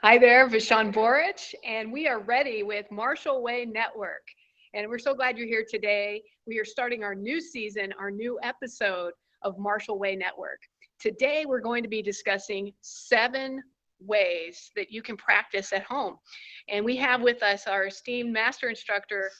Hi there, Vishan Borich, and we are ready with Marshall Way Network. And we're so glad you're here today. We are starting our new season, our new episode of Marshall Way Network. Today, we're going to be discussing 7 ways that you can practice at home. And we have with us our esteemed master instructor,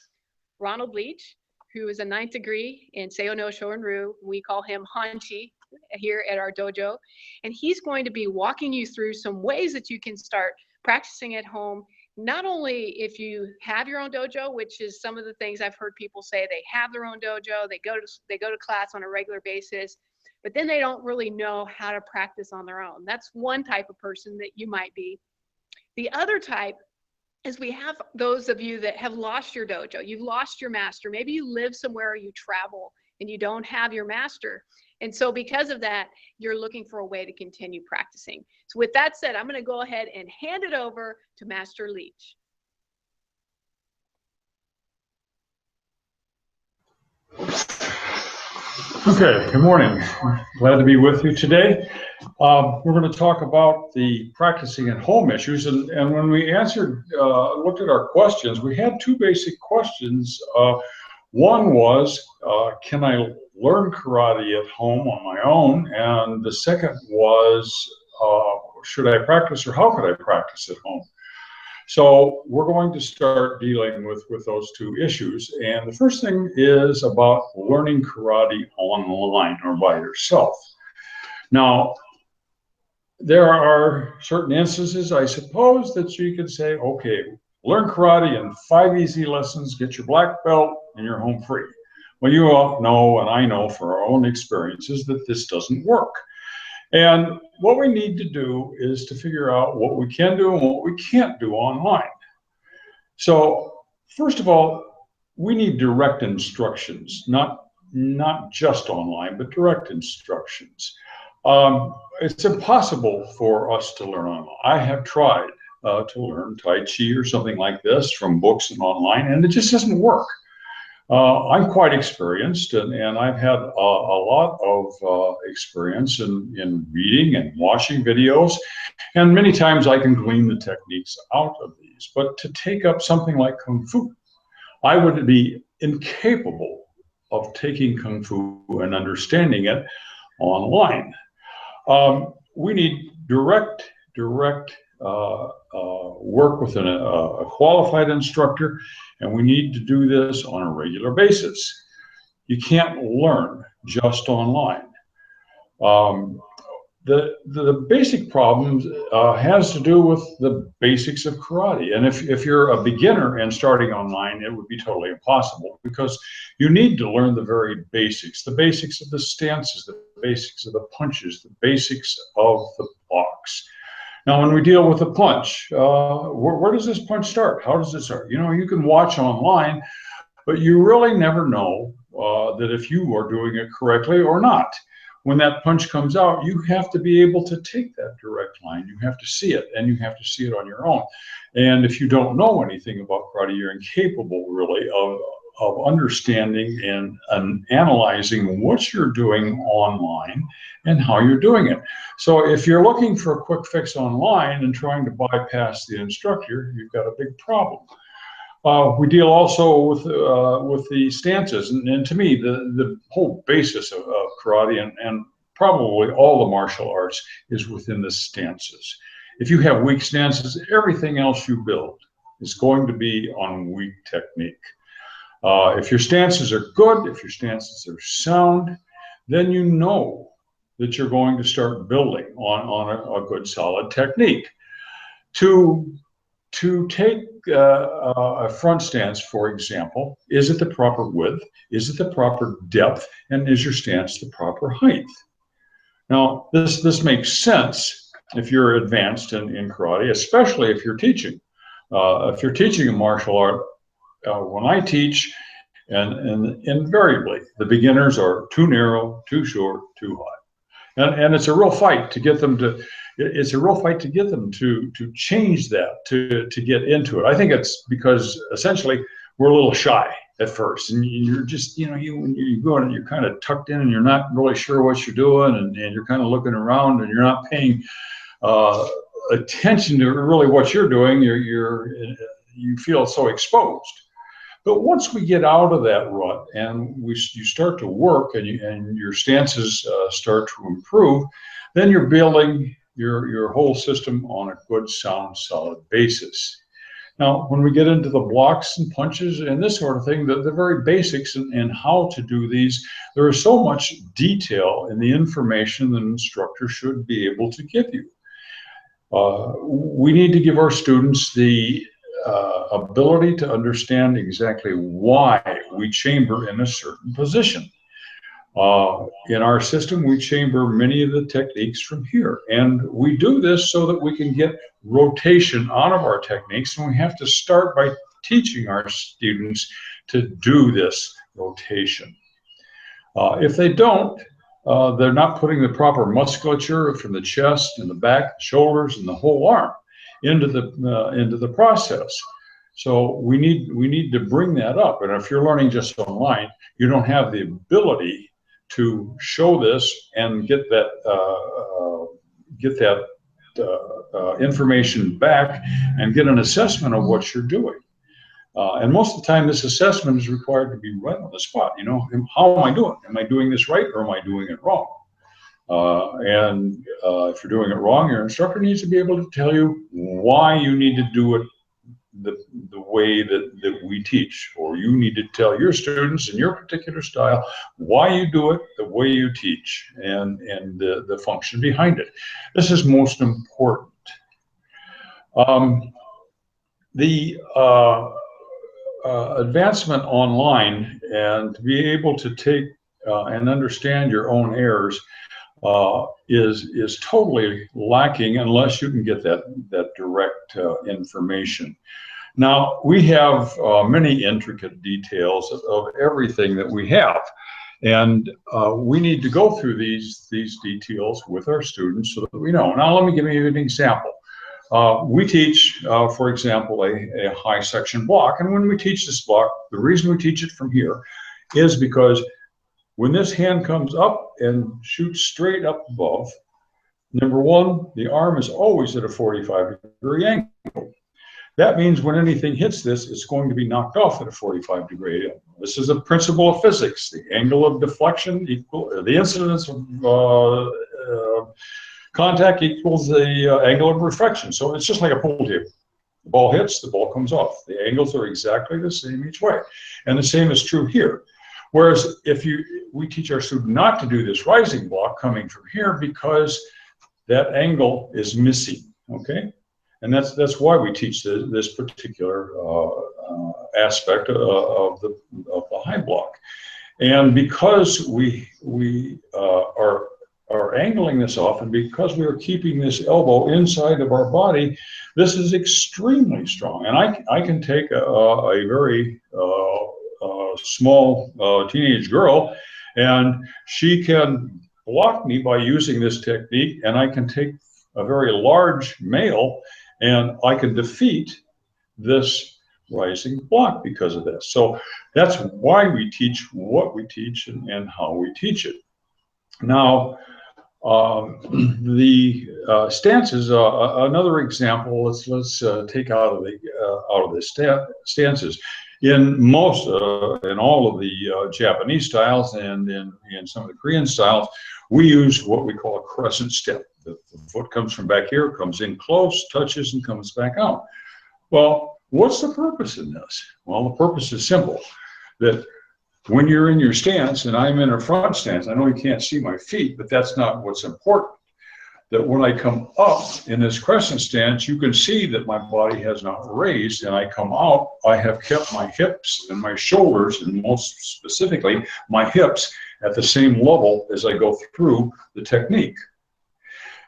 Ronald Leach, who is a 9th degree in Seiyo no Shorin-ryu. We call him Hanchi here at our dojo. And he's going to be walking you through some ways that you can start practicing at home. Not only if you have your own dojo, which is some of the things I've heard people say, they have their own dojo, they go to class on a regular basis, but then they don't really know how to practice on their own. That's one type of person that you might be. The other type is we have those of you that have lost your dojo, you've lost your master. Maybe you live somewhere or you travel and you don't have your master. And so because of that, you're looking for a way to continue practicing. So with that said, I'm going to go ahead and hand it over to Master Leach. Okay, good morning. Glad to be with you today. We're going to talk about the practicing at home issues. And when we looked at our questions, we had 2 basic questions. One was, can I learn karate at home on my own? And the second was, should I practice or how could I practice at home? So we're going to start dealing with those 2 issues. And the first thing is about learning karate online or by yourself. Now, there are certain instances, I suppose, that you could say, okay, learn karate in 5 easy lessons, get your black belt, and you're home free. Well, you all know, and I know from our own experiences, that this doesn't work. And what we need to do is to figure out what we can do and what we can't do online. So first of all, we need direct instructions, not just online, but direct instructions. It's impossible for us to learn online. I have tried to learn Tai Chi or something like this from books and online, and it just doesn't work. I'm quite experienced, and I've had a lot of experience in reading and watching videos, and many times I can glean the techniques out of these. But to take up something like Kung Fu, I would be incapable of taking Kung Fu and understanding it online. We need direct work with a qualified instructor, and we need to do this on a regular basis. You can't learn just online. The basic problem has to do with the basics of karate. And if you're a beginner and starting online, it would be totally impossible because you need to learn the very basics of the stances, the basics of the punches, the basics of the blocks. Now, when we deal with a punch, where does this punch start? How does it start? You know, you can watch online, but you really never know that if you are doing it correctly or not. When that punch comes out, you have to be able to take that direct line. You have to see it, and you have to see it on your own. And if you don't know anything about karate, you're incapable really of understanding and analyzing what you're doing online and how you're doing it. So if you're looking for a quick fix online and trying to bypass the instructor, you've got a big problem. We deal also with the stances, and to me, the whole basis of karate and probably all the martial arts is within the stances. If you have weak stances, everything else you build is going to be on weak technique. If your stances are good, if your stances are sound, then you know that you're going to start building on a good solid technique. To take a front stance, for example, is it the proper width? Is it the proper depth? And is your stance the proper height? Now, this makes sense if you're advanced in karate, especially if you're teaching. If you're teaching a martial art, when I teach, and invariably, the beginners are too narrow, too short, too high. And it's a real fight to get them to change that, to get into it. I think it's because essentially we're a little shy at first, and you're just, when you go in, you're kind of tucked in and you're not really sure what you're doing, and you're kind of looking around and you're not paying attention to really what you're doing, you feel so exposed. But once we get out of that rut and you start to work and your stances start to improve, then you're building your whole system on a good, sound, solid basis. Now, when we get into the blocks and punches and this sort of thing, the very basics and how to do these, there is so much detail in the information that an instructor should be able to give you. We need to give our students the ability to understand exactly why we chamber in a certain position. In our system, we chamber many of the techniques from here, and we do this so that we can get rotation out of our techniques, and we have to start by teaching our students to do this rotation. If they don't, they're not putting the proper musculature from the chest and the back, shoulders, and the whole arm into the process. So we need to bring that up. And if you're learning just online, you don't have the ability to show this and get that information back and get an assessment of what you're doing. And most of the time, this assessment is required to be right on the spot. You know, how am I doing? Am I doing this right, or am I doing it wrong? If you're doing it wrong, your instructor needs to be able to tell you why you need to do it the way that we teach, or you need to tell your students in your particular style why you do it the way you teach and the function behind it. This is most important. The advancement online and to be able to take and understand your own errors is totally lacking unless you can get that direct information. Now, we have many intricate details of everything that we have, and we need to go through these details with our students so that we know. Now, let me give you an example. We teach, for example, a high section block, and when we teach this block, the reason we teach it from here is because when this hand comes up and shoots straight up above, number one, the arm is always at a 45-degree angle. That means when anything hits this, it's going to be knocked off at a 45-degree angle. This is a principle of physics. The angle of deflection the incidence of contact equals the angle of reflection. So it's just like a pool table. The ball hits, the ball comes off. The angles are exactly the same each way. And the same is true here. Whereas if we teach our student not to do this rising block coming from here because that angle is missing, okay? And that's why we teach this particular aspect of the high block. And because we are angling this off, and because we are keeping this elbow inside of our body, this is extremely strong. And I can take a very small teenage girl, and she can block me by using this technique, and I can take a very large male and I can defeat this rising block because of this. So that's why we teach what we teach and how we teach it. Now, the stances, another example. Let's take out of the stances. In most, in all of the Japanese styles and in some of the Korean styles, we use what we call a crescent step. The foot comes from back here, comes in close, touches, and comes back out. Well, what's the purpose in this? Well, the purpose is simple. That when you're in your stance, and I'm in a front stance, I know you can't see my feet, but that's not what's important. That when I come up in this crescent stance, you can see that my body has not raised, and I come out, I have kept my hips and my shoulders, and most specifically, my hips at the same level as I go through the technique.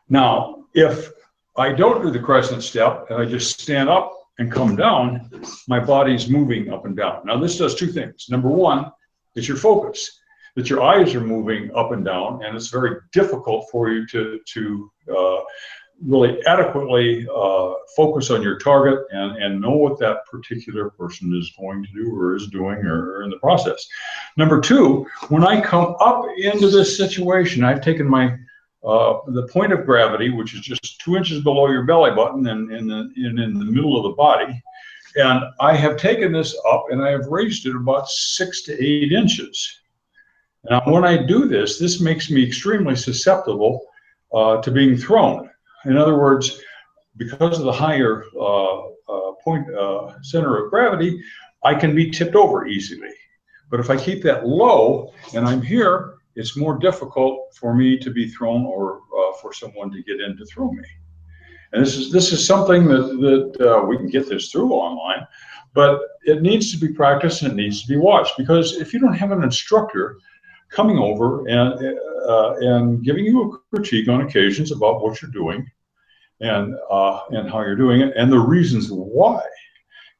Now, if I don't do the crescent step, and I just stand up and come down, my body's moving up and down. Now, this does two things. Number one, it's your focus, that your eyes are moving up and down, and it's very difficult for you to really adequately focus on your target and know what that particular person is going to do or is doing or in the process. Number two, when I come up into this situation, I've taken my the point of gravity, which is just 2 inches below your belly button and in the middle of the body. And I have taken this up and I have raised it about 6 to 8 inches. Now, when I do this, this makes me extremely susceptible to being thrown. In other words, because of the higher center of gravity, I can be tipped over easily. But if I keep that low and I'm here, it's more difficult for me to be thrown or for someone to get in to throw me. And this is something that we can get this through online, but it needs to be practiced and it needs to be watched, because if you don't have an instructor coming over and giving you a critique on occasions about what you're doing and how you're doing it and the reasons why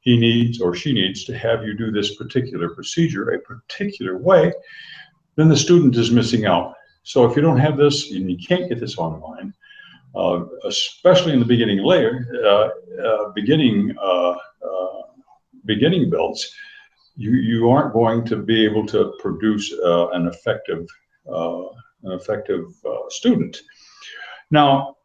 he needs or she needs to have you do this particular procedure a particular way, then the student is missing out. So if you don't have this and you can't get this online, especially in the beginning beginning belts, you aren't going to be able to produce an effective student. Now,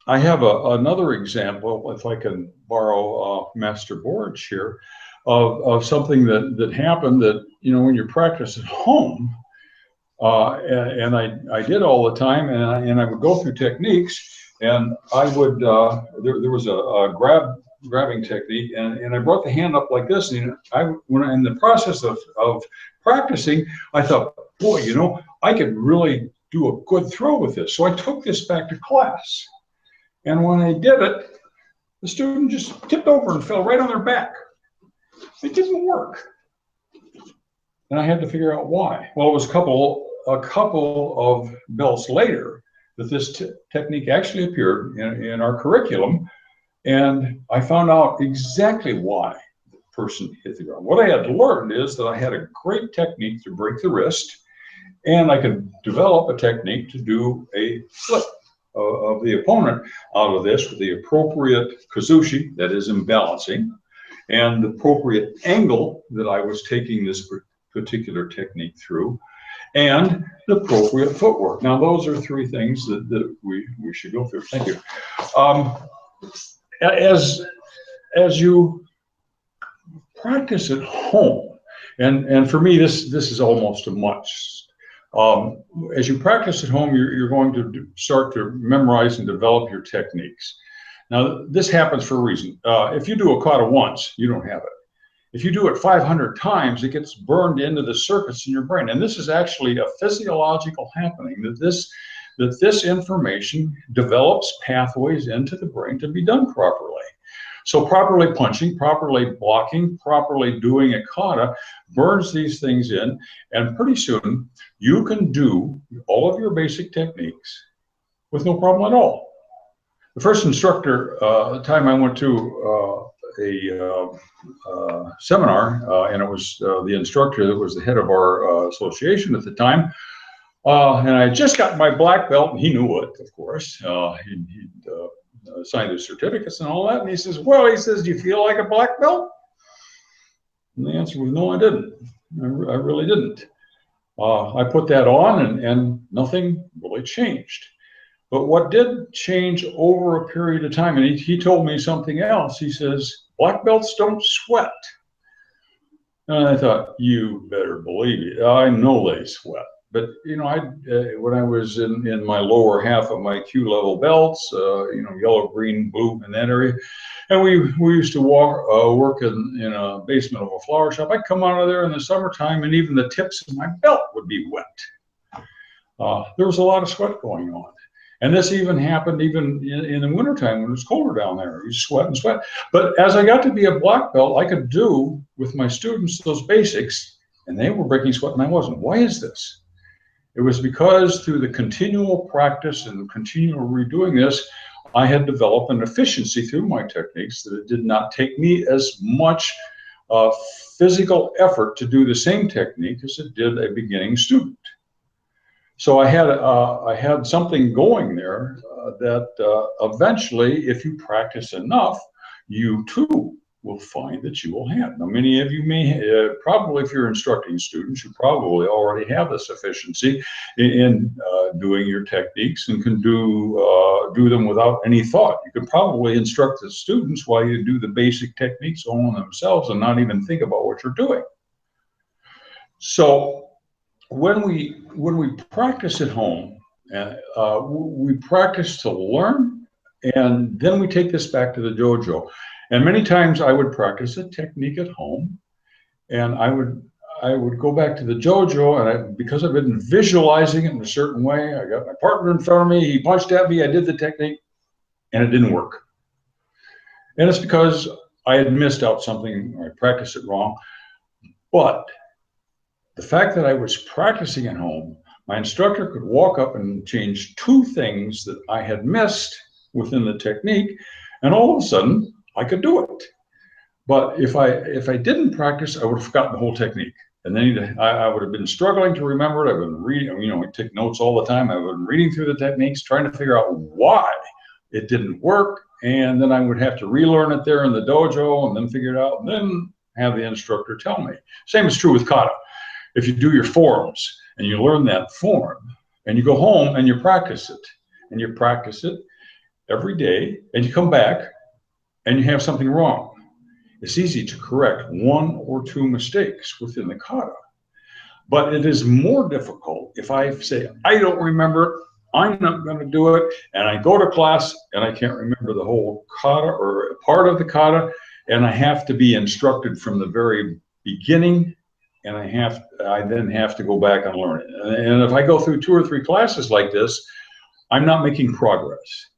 I have another example, if I can borrow Master Borich here, of something that happened that, when you practice at home, and I did all the time, and I would go through techniques, and I would, there was a grabbing technique, and I brought the hand up like this, and when in the process of practicing, I thought, boy, I could really do a good throw with this. So I took this back to class. And when I did it, the student just tipped over and fell right on their back. It didn't work. And I had to figure out why. Well, it was a couple of belts later that this technique actually appeared in our curriculum. And I found out exactly why the person hit the ground. What I had learned is that I had a great technique to break the wrist, and I could develop a technique to do a flip of the opponent out of this with the appropriate kazushi, that is imbalancing, and the appropriate angle that I was taking this particular technique through, and the appropriate footwork. Now, those are three things that we should go through. Thank you. As you practice at home, and for me, this is almost a must. As you practice at home, you're going to start to memorize and develop your techniques. Now, this happens for a reason. If you do a kata once, you don't have it. If you do it 500 times, it gets burned into the circuits in your brain. And this is actually a physiological happening, that this information develops pathways into the brain to be done properly. So properly punching, properly blocking, properly doing a kata burns these things in, and pretty soon you can do all of your basic techniques with no problem at all. The first instructor, the time I went to a seminar, and it was the instructor that was the head of our association at the time, and I had just got my black belt, and he knew it, of course. He'd signed his certificates and all that, and he says, well, do you feel like a black belt? And the answer was, no, I didn't. I really didn't. I put that on, and nothing really changed. But what did change over a period of time, and he told me something else. He says, black belts don't sweat. And I thought, you better believe it. I know they sweat. But, when I was in my lower half of my Q level belts, yellow, green, blue in that area, and we used to work in a basement of a flower shop. I'd come out of there in the summertime, and even the tips of my belt would be wet. There was a lot of sweat going on. And this even happened in the wintertime when it was colder down there. You sweat and sweat. But as I got to be a black belt, I could do with my students those basics, and they were breaking sweat and I wasn't. Why is this? It was because through the continual practice and the continual redoing this, I had developed an efficiency through my techniques that it did not take me as much physical effort to do the same technique as it did a beginning student. So I had something going there that eventually, if you practice enough, you too will find that you will have. Now, many of you may, probably if you're instructing students, you probably already have this efficiency in doing your techniques and can do them without any thought. You could probably instruct the students while you do the basic techniques on themselves and not even think about what you're doing. So when we practice at home, we practice to learn, and then we take this back to the dojo. And many times I would practice a technique at home, and I would go back to the dojo, and because I've been visualizing it in a certain way, I got my partner in front of me, he punched at me, I did the technique, and it didn't work. And it's because I had missed out something, or I practiced it wrong. But the fact that I was practicing at home, my instructor could walk up and change 2 things that I had missed within the technique, and all of a sudden, I could do it. But if I didn't practice, I would have forgotten the whole technique. And then I would have been struggling to remember it. I've been reading, I take notes all the time. I've been reading through the techniques, trying to figure out why it didn't work. And then I would have to relearn it there in the dojo and then figure it out and then have the instructor tell me. Same is true with kata. If you do your forms and you learn that form and you go home and you practice it every day, and you come back and you have something wrong, it's easy to correct 1 or 2 mistakes within the kata. But it is more difficult if I say, I don't remember it, I'm not going to do it, and I go to class and I can't remember the whole kata or a part of the kata, and I have to be instructed from the very beginning, and I then have to go back and learn it. And if I go through 2 or 3 classes like this, I'm not making progress.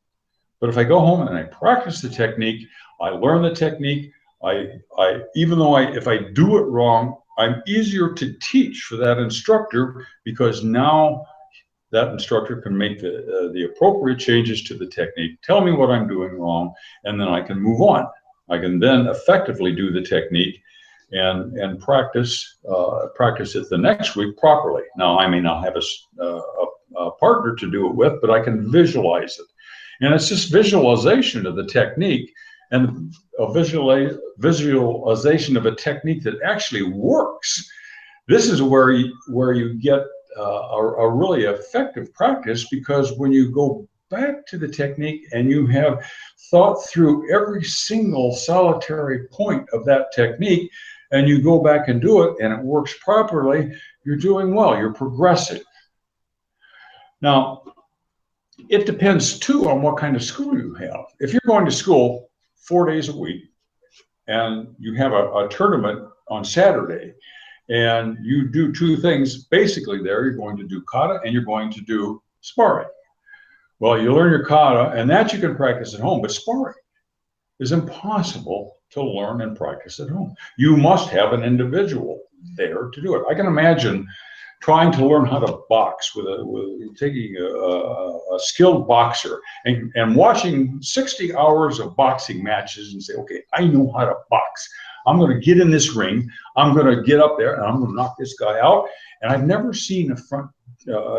But if I go home and I practice the technique, I learn the technique, if I do it wrong, I'm easier to teach for that instructor, because now that instructor can make the appropriate changes to the technique, tell me what I'm doing wrong, and then I can move on. I can then effectively do the technique and practice it the next week properly. Now, I may not have a partner to do it with, but I can visualize it. And it's just visualization of the technique, and a visualization of a technique that actually works. This is where you get a really effective practice, because when you go back to the technique and you have thought through every single solitary point of that technique, and you go back and do it and it works properly, you're doing well, you're progressing. Now, it depends too on what kind of school you have. If you're going to school 4 days a week and you have a tournament on Saturday, and you do 2 things basically there, you're going to do kata and you're going to do sparring. Well, you learn your kata, and that you can practice at home, but sparring is impossible to learn and practice at home. You must have an individual there to do it. I can imagine trying to learn how to box with taking a skilled boxer and watching 60 hours of boxing matches and say, okay, I know how to box. I'm going to get in this ring. I'm going to get up there and I'm going to knock this guy out. And I've never seen a front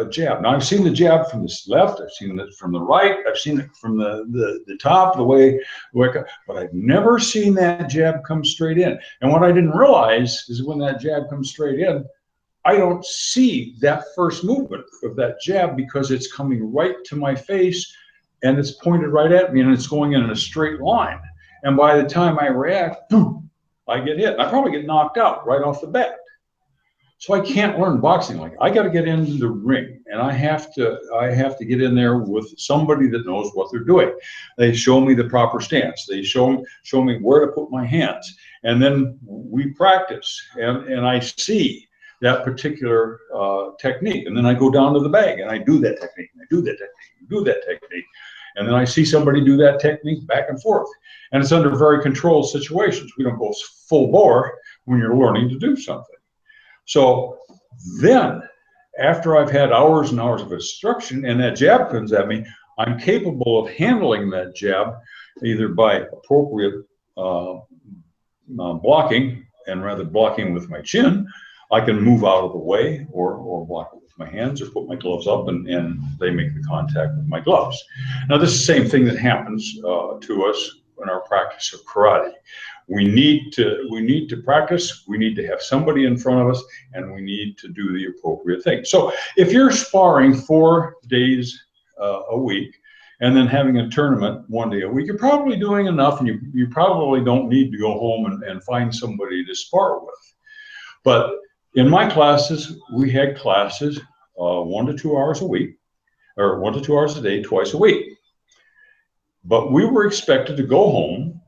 jab. Now, I've seen the jab from the left. I've seen it from the right. I've seen it from the top, the way, but I've never seen that jab come straight in. And what I didn't realize is when that jab comes straight in, I don't see that first movement of that jab, because it's coming right to my face and it's pointed right at me and it's going in a straight line. And by the time I react, boom, I get hit. I probably get knocked out right off the bat. So I can't learn boxing I got to get into the ring, and I have to get in there with somebody that knows what they're doing. They show me the proper stance. They show me where to put my hands, and then we practice, and I see that particular technique, and then I go down to the bag and I do that technique, and I do that technique, and do that technique, and then I see somebody do that technique back and forth, and it's under very controlled situations. We don't go full bore when you're learning to do something. So then, after I've had hours and hours of instruction and that jab comes at me, I'm capable of handling that jab either by appropriate blocking, and rather blocking with my chin, I can move out of the way or block it with my hands, or put my gloves up and they make the contact with my gloves. Now, this is the same thing that happens to us in our practice of karate. We need to practice. We need to have somebody in front of us, and we need to do the appropriate thing. So if you're sparring 4 days a week, and then having a tournament 1 day a week, you're probably doing enough, and you probably don't need to go home and find somebody to spar with. But in my classes, we had classes 1 to 2 hours a week, or 1 to 2 hours a day, twice a week. But we were expected to go home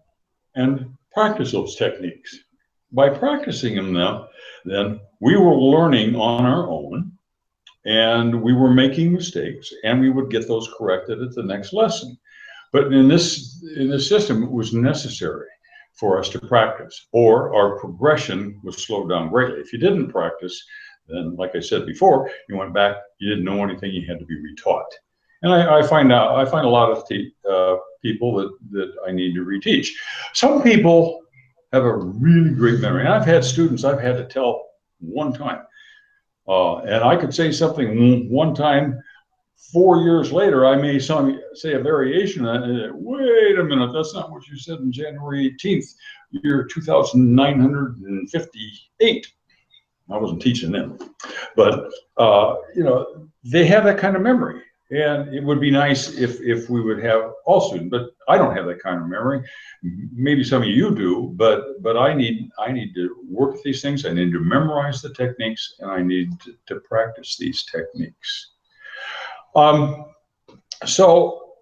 and practice those techniques. By practicing them, then we were learning on our own, and we were making mistakes, and we would get those corrected at the next lesson. But in this system, it was necessary for us to practice, or our progression was slowed down greatly. If you didn't practice, then, like I said before, you went back, you didn't know anything, you had to be retaught. And I find a lot of people that I need to reteach. Some people have a really great memory, and I've had students I've had to tell one time. And I could say something one time, 4 years later, I may say a variation, and wait a minute, that's not what you said on January 18th, year 2958. I wasn't teaching them, but they have that kind of memory, and it would be nice if we would have all students. But I don't have that kind of memory. Maybe some of you do, but I need to work with these things. I need to memorize the techniques, and I need to practice these techniques. So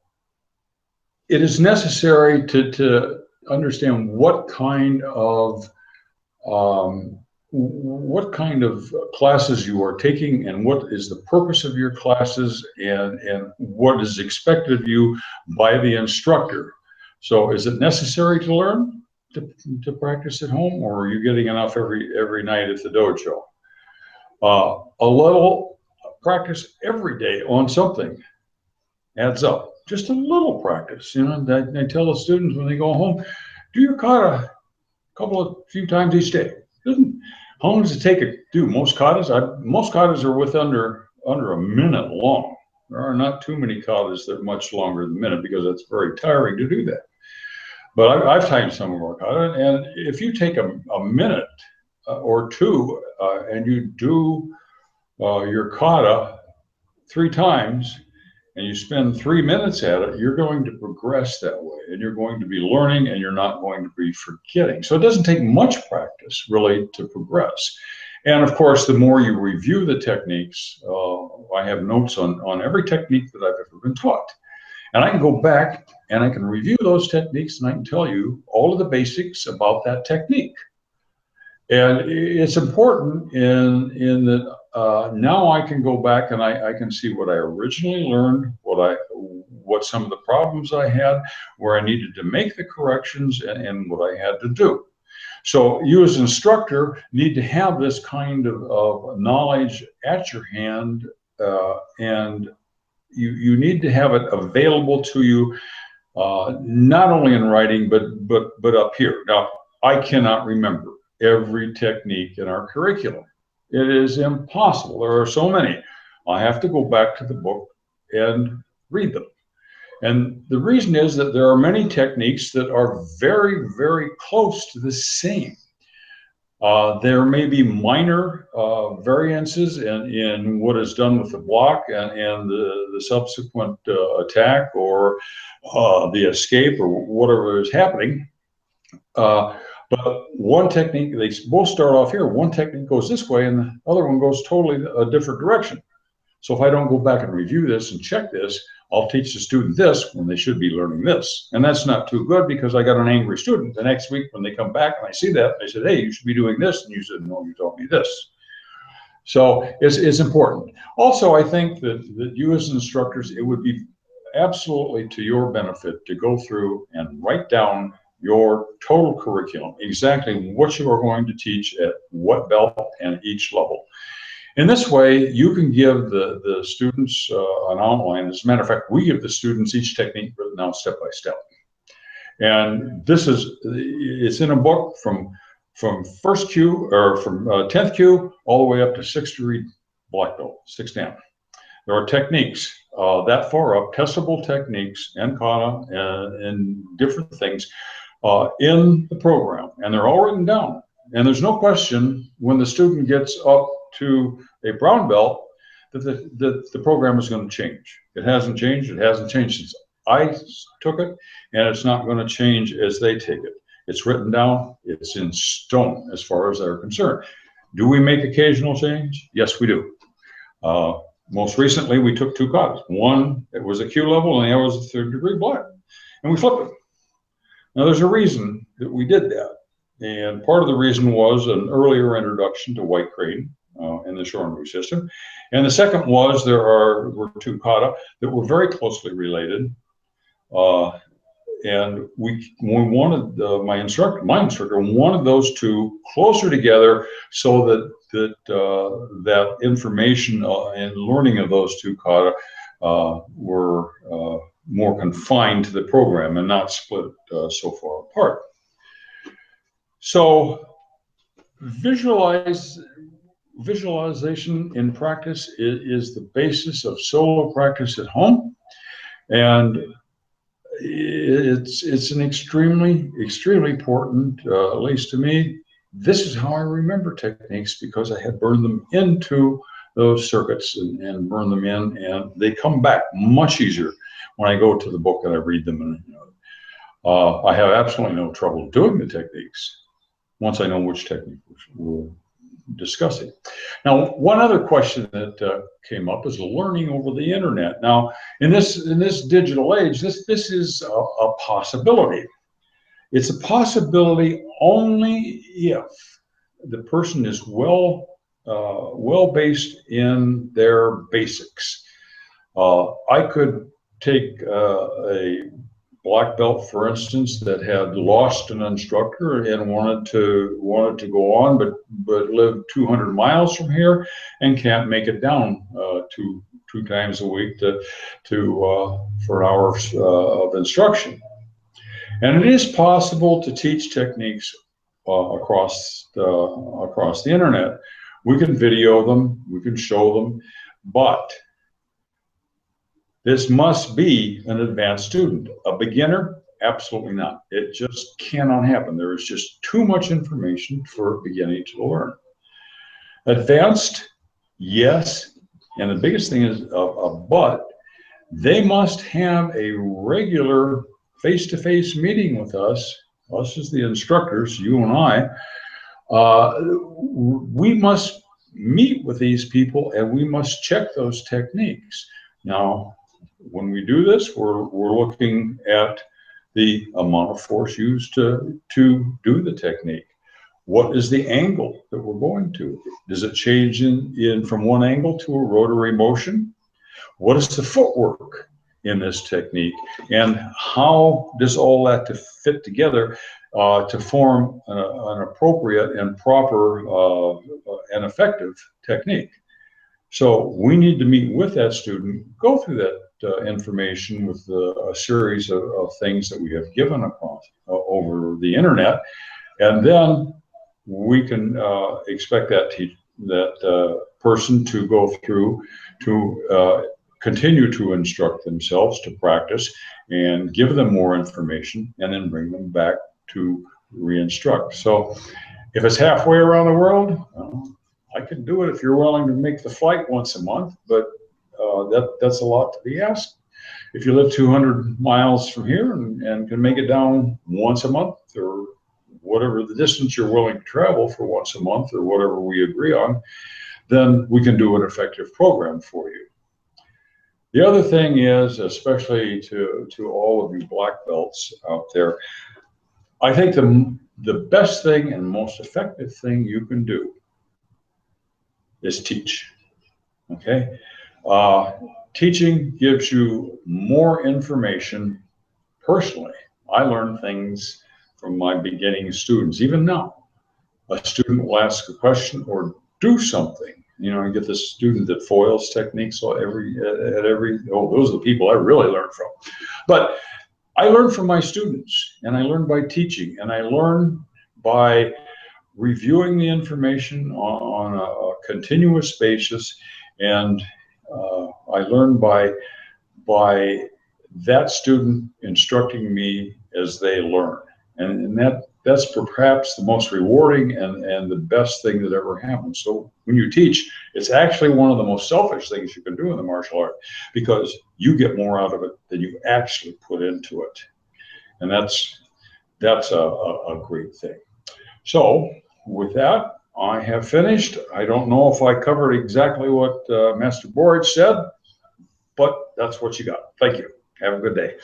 it is necessary to understand what kind of classes you are taking, and what is the purpose of your classes, and what is expected of you by the instructor. So is it necessary to learn to practice at home, or are you getting enough every night at the dojo? A little practice every day on something adds up. Just a little practice. I tell the students when they go home, do your kata few times each day. How long does it take to do most katas? Most katas are with under a minute long. There are not too many katas that are much longer than a minute, because it's very tiring to do that. But I've timed some of our kata, and if you take a minute or two and you do your kata 3 times, and you spend 3 minutes at it, you're going to progress that way, and you're going to be learning, and you're not going to be forgetting. So it doesn't take much practice really to progress. And of course, the more you review the techniques, I have notes on every technique that I've ever been taught. And I can go back and I can review those techniques, and I can tell you all of the basics about that technique. And it's important in that now I can go back and I can see what I originally learned, what some of the problems I had, where I needed to make the corrections, and what I had to do. So you as an instructor need to have this kind of knowledge at your hand, and you need to have it available to you, not only in writing, but up here. Now, I cannot remember every technique in our curriculum. It is impossible. There are so many. I have to go back to the book and read them. And the reason is that there are many techniques that are very, very close to the same. There may be minor variances in what is done with the block and the subsequent attack, or the escape, or whatever is happening. But one technique, they both start off here. One technique goes this way, and the other one goes totally a different direction. So if I don't go back and review this and check this, I'll teach the student this when they should be learning this. And that's not too good, because I got an angry student. The next week when they come back and I see that, they said, hey, you should be doing this. And you said, no, you told me this. So it's important. Also, I think that you as instructors, it would be absolutely to your benefit to go through and write down your total curriculum, exactly what you are going to teach at what belt and each level. In this way, you can give the students an outline. As a matter of fact, we give the students each technique written down step by step. And it's in a book from first Q, or from 10th Q all the way up to 6th degree black belt, 6th Dan. There are techniques that far up, testable techniques and kata and different things in the program, and they're all written down. And there's no question when the student gets up to a brown belt that the program is going to change. It hasn't changed. It hasn't changed since I took it, and it's not going to change as they take it. It's written down. It's in stone as far as they're concerned. Do we make occasional change? Yes, we do. Most recently, we took 2 katas. One, it was a Q level, and the other was a 3rd degree black. And we flipped it. Now, there's a reason that we did that. And part of the reason was an earlier introduction to white crane in the Shorinbui system. And the second was were 2 kata that were very closely related. And we wanted, my instructor wanted those 2 closer together so that information and learning of those 2 kata were more confined to the program and not split so far apart. So visualization in practice is the basis of solo practice at home, and it's an extremely important, at least to me. This is how I remember techniques, because I had burned them into those circuits and burned them in, and they come back much easier when I go to the book and I read them. And I have absolutely no trouble doing the techniques once I know which technique we're discussing. Now, one other question that came up is learning over the internet. Now, in this digital age, this is a possibility. It's a possibility only if the person is well based in their basics. I could take a black belt, for instance, that had lost an instructor and wanted to go on, but lived 200 miles from here and can't make it down two times a week for hours of instruction. And it is possible to teach techniques across the internet. We can video them, we can show them, but this must be an advanced student. A beginner, absolutely not. It just cannot happen. There is just too much information for a beginner to learn. Advanced, yes, and the biggest thing is but they must have a regular face-to-face meeting with us as the instructors, you and I. We must meet with these people and we must check those techniques. Now, when we do this, we're looking at the amount of force used to do the technique. What is the angle that we're going to? Does it change in from one angle to a rotary motion? What is the footwork in this technique? And how does all that to fit together to form an appropriate and proper and effective technique? So we need to meet with that student, go through that information with a series of things that we have given across over the internet, and then we can expect that person to go through to continue to instruct themselves, to practice, and give them more information, and then bring them back to re-instruct. So if it's halfway around the world, I can do it if you're willing to make the flight once a month, but that's a lot to be asked. If you live 200 miles from here and can make it down once a month, or whatever the distance you're willing to travel for once a month, or whatever we agree on, then we can do an effective program for you. The other thing is, especially to all of you black belts out there, I think the best thing and most effective thing you can do is teach. Okay? Teaching gives you more information. Personally, I learn things from my beginning students. Even now, a student will ask a question or do something. You know, I get this student that foils techniques those are the people I really learn from. But I learn from my students, and I learn by teaching, and I learn by reviewing the information on a continuous basis, and I learn by that student instructing me as they learn. And that's perhaps the most rewarding and the best thing that ever happened. So when you teach, it's actually one of the most selfish things you can do in the martial art, because you get more out of it than you actually put into it. And that's a great thing. So with that, I have finished. I don't know if I covered exactly what Master Boric said, but that's what you got. Thank you. Have a good day.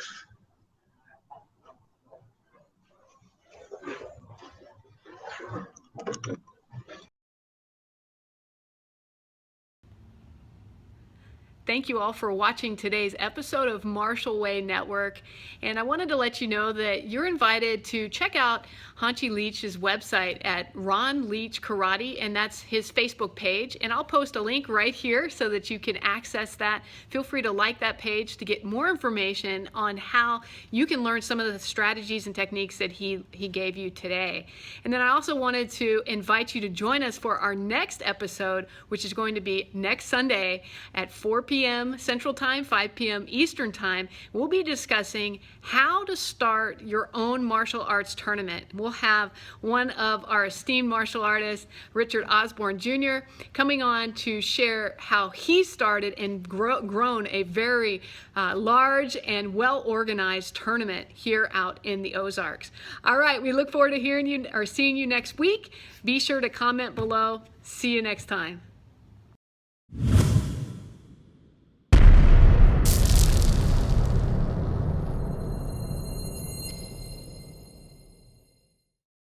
Thank you all for watching today's episode of Martial Way Network. And I wanted to let you know that you're invited to check out Hanchi Leach's website at Ron Leach Karate, and that's his Facebook page. And I'll post a link right here so that you can access that. Feel free to like that page to get more information on how you can learn some of the strategies and techniques that he gave you today. And then I also wanted to invite you to join us for our next episode, which is going to be next Sunday at 4 p.m. Central Time, 5 p.m. Eastern Time. We'll be discussing how to start your own martial arts tournament. We'll have one of our esteemed martial artists, Richard Osborne Jr., coming on to share how he started and grown a very large and well-organized tournament here out in the Ozarks. All right, we look forward to hearing you or seeing you next week. Be sure to comment below. See you next time.